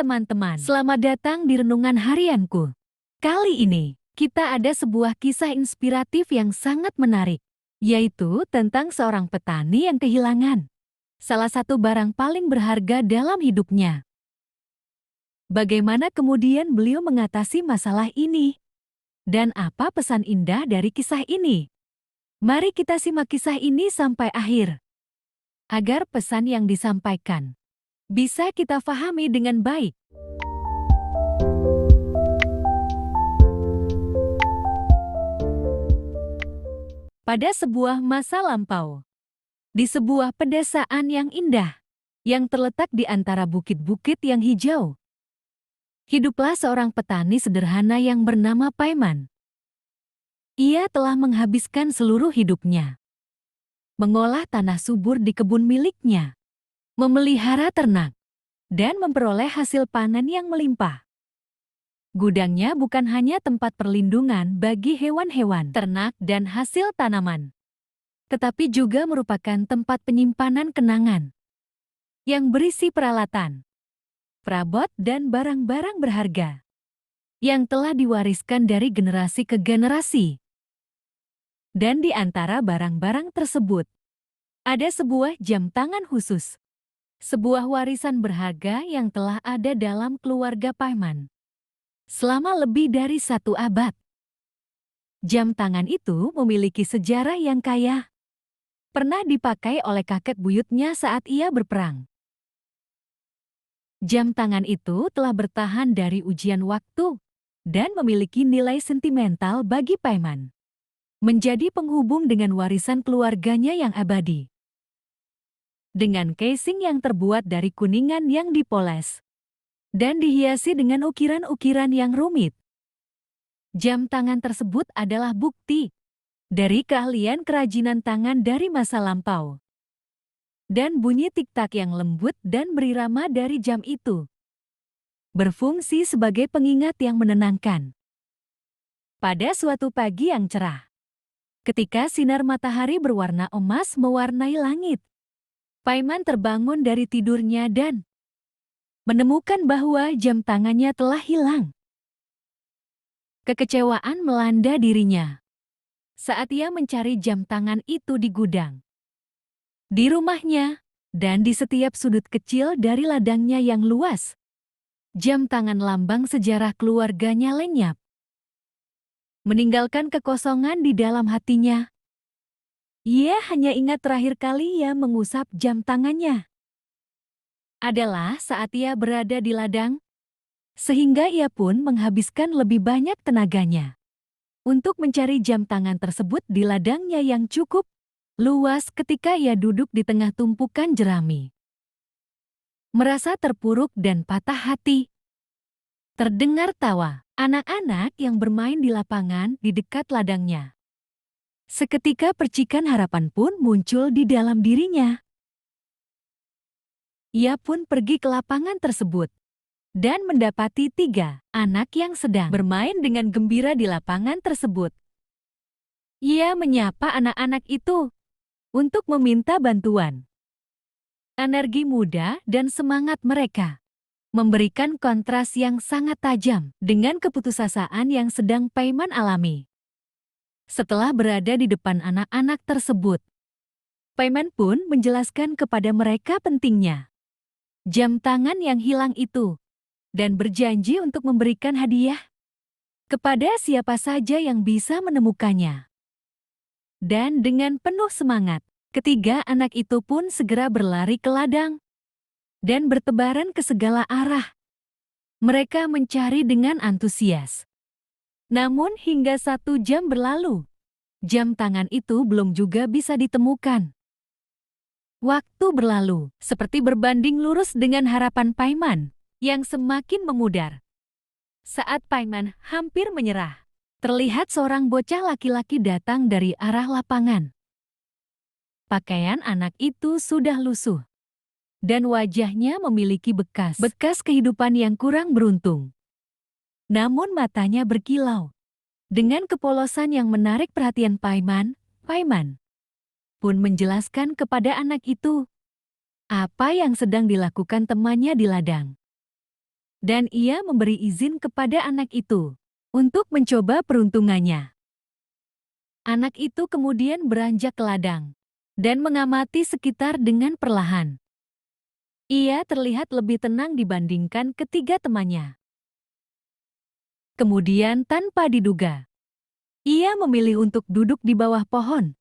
teman-teman, selamat datang di Renungan Harianku. Kali ini, kita ada sebuah kisah inspiratif yang sangat menarik, yaitu tentang seorang petani yang kehilangan salah satu barang paling berharga dalam hidupnya. Bagaimana kemudian beliau mengatasi masalah ini? Dan apa pesan indah dari kisah ini? Mari kita simak kisah ini sampai akhir, agar pesan yang disampaikan bisa kita pahami dengan baik. Pada sebuah masa lampau, di sebuah pedesaan yang indah, yang terletak di antara bukit-bukit yang hijau, hiduplah seorang petani sederhana yang bernama Paiman. Ia telah menghabiskan seluruh hidupnya mengolah tanah subur di kebun miliknya, memelihara ternak, dan memperoleh hasil panen yang melimpah. Gudangnya bukan hanya tempat perlindungan bagi hewan-hewan, ternak, dan hasil tanaman, tetapi juga merupakan tempat penyimpanan kenangan yang berisi peralatan, perabot, dan barang-barang berharga yang telah diwariskan dari generasi ke generasi. Dan di antara barang-barang tersebut, ada sebuah jam tangan khusus, sebuah warisan berharga yang telah ada dalam keluarga Paiman selama lebih dari 1 abad. Jam tangan itu memiliki sejarah yang kaya. Pernah dipakai oleh kakek buyutnya saat ia berperang. Jam tangan itu telah bertahan dari ujian waktu dan memiliki nilai sentimental bagi Paiman, menjadi penghubung dengan warisan keluarganya yang abadi. Dengan casing yang terbuat dari kuningan yang dipoles dan dihiasi dengan ukiran-ukiran yang rumit, jam tangan tersebut adalah bukti dari keahlian kerajinan tangan dari masa lampau. Dan bunyi tik-tak yang lembut dan berirama dari jam itu berfungsi sebagai pengingat yang menenangkan. Pada suatu pagi yang cerah, ketika sinar matahari berwarna emas mewarnai langit, Paiman terbangun dari tidurnya dan menemukan bahwa jam tangannya telah hilang. Kekecewaan melanda dirinya saat ia mencari jam tangan itu di gudang, di rumahnya, dan di setiap sudut kecil dari ladangnya yang luas. Jam tangan lambang sejarah keluarganya lenyap, meninggalkan kekosongan di dalam hatinya. Ia hanya ingat terakhir kali ia mengusap jam tangannya adalah saat ia berada di ladang, sehingga ia pun menghabiskan lebih banyak tenaganya untuk mencari jam tangan tersebut di ladangnya yang cukup luas. Ketika ia duduk di tengah tumpukan jerami, merasa terpuruk dan patah hati, terdengar tawa anak-anak yang bermain di lapangan di dekat ladangnya. Seketika percikan harapan pun muncul di dalam dirinya. Ia pun pergi ke lapangan tersebut dan mendapati 3 anak yang sedang bermain dengan gembira di lapangan tersebut. Ia menyapa anak-anak itu untuk meminta bantuan. Energi muda dan semangat mereka memberikan kontras yang sangat tajam dengan keputusasaan yang sedang Paiman alami. Setelah berada di depan anak-anak tersebut, Paiman pun menjelaskan kepada mereka pentingnya jam tangan yang hilang itu dan berjanji untuk memberikan hadiah kepada siapa saja yang bisa menemukannya. Dan dengan penuh semangat, ketiga anak itu pun segera berlari ke ladang dan bertebaran ke segala arah. Mereka mencari dengan antusias. Namun hingga 1 jam berlalu, jam tangan itu belum juga bisa ditemukan. Waktu berlalu, seperti berbanding lurus dengan harapan Paiman yang semakin memudar. Saat Paiman hampir menyerah, terlihat seorang bocah laki-laki datang dari arah lapangan. Pakaian anak itu sudah lusuh, dan wajahnya memiliki bekas kehidupan yang kurang beruntung. Namun matanya berkilau dengan kepolosan yang menarik perhatian Paiman. Paiman pun menjelaskan kepada anak itu apa yang sedang dilakukan temannya di ladang. Dan ia memberi izin kepada anak itu untuk mencoba peruntungannya. Anak itu kemudian beranjak ke ladang dan mengamati sekitar dengan perlahan. Ia terlihat lebih tenang dibandingkan ketiga temannya. Kemudian tanpa diduga, ia memilih untuk duduk di bawah pohon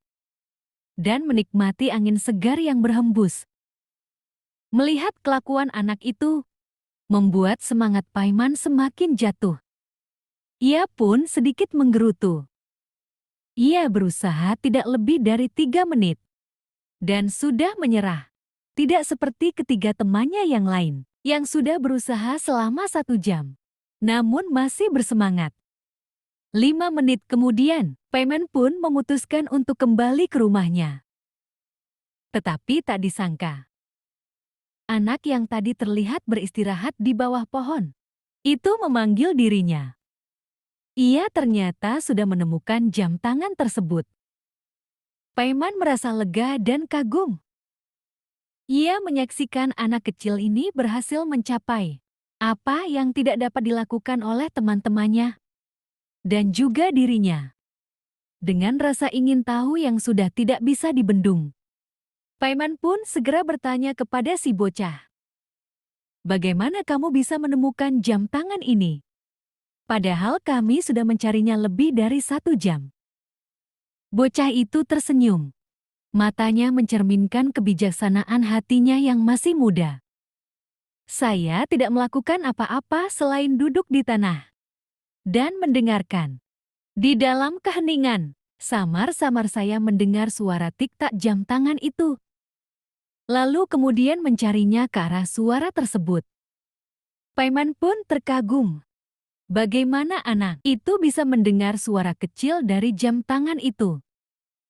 dan menikmati angin segar yang berhembus. Melihat kelakuan anak itu, membuat semangat Paiman semakin jatuh. Ia pun sedikit menggerutu. Ia berusaha tidak lebih dari 3 menit dan sudah menyerah. Tidak seperti ketiga temannya yang lain yang sudah berusaha selama 1 jam, namun masih bersemangat. 5 menit kemudian, Paiman pun memutuskan untuk kembali ke rumahnya. Tetapi tak disangka, anak yang tadi terlihat beristirahat di bawah pohon itu memanggil dirinya. Ia ternyata sudah menemukan jam tangan tersebut. Paiman merasa lega dan kagum. Ia menyaksikan anak kecil ini berhasil mencapai apa yang tidak dapat dilakukan oleh teman-temannya dan juga dirinya. Dengan rasa ingin tahu yang sudah tidak bisa dibendung, Paiman pun segera bertanya kepada si bocah. Bagaimana kamu bisa menemukan jam tangan ini? Padahal kami sudah mencarinya lebih dari 1 jam. Bocah itu tersenyum. Matanya mencerminkan kebijaksanaan hatinya yang masih muda. Saya tidak melakukan apa-apa selain duduk di tanah dan mendengarkan. Di dalam keheningan, samar-samar saya mendengar suara tik-tak jam tangan itu. Lalu kemudian mencarinya ke arah suara tersebut. Paiman pun terkagum. Bagaimana anak itu bisa mendengar suara kecil dari jam tangan itu?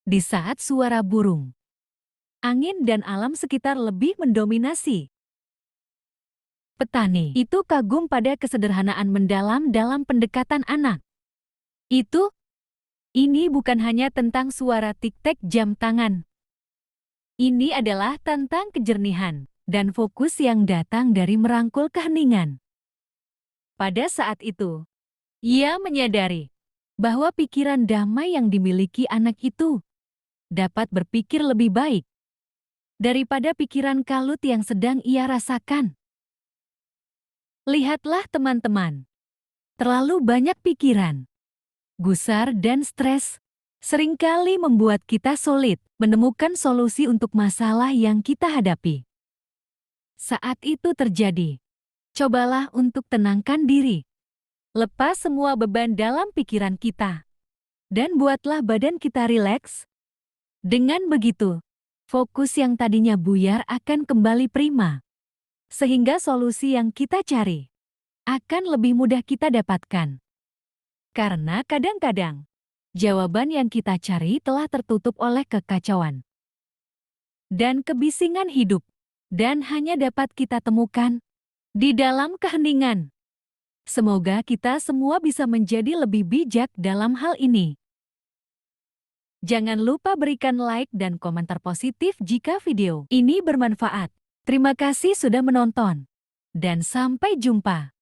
Di saat suara burung, angin dan alam sekitar lebih mendominasi. Petani itu kagum pada kesederhanaan mendalam dalam pendekatan anak. Ini bukan hanya tentang suara tik-tak jam tangan. Ini adalah tentang kejernihan dan fokus yang datang dari merangkul keheningan. Pada saat itu, ia menyadari bahwa pikiran damai yang dimiliki anak itu dapat berpikir lebih baik daripada pikiran kalut yang sedang ia rasakan. Lihatlah teman-teman, terlalu banyak pikiran, gusar dan stres seringkali membuat kita sulit menemukan solusi untuk masalah yang kita hadapi. Saat itu terjadi, cobalah untuk tenangkan diri. Lepas semua beban dalam pikiran kita dan buatlah badan kita rileks. Dengan begitu, fokus yang tadinya buyar akan kembali prima, sehingga solusi yang kita cari akan lebih mudah kita dapatkan. Karena kadang-kadang, jawaban yang kita cari telah tertutup oleh kekacauan dan kebisingan hidup, dan hanya dapat kita temukan di dalam keheningan. Semoga kita semua bisa menjadi lebih bijak dalam hal ini. Jangan lupa berikan like dan komentar positif jika video ini bermanfaat. Terima kasih sudah menonton, dan sampai jumpa.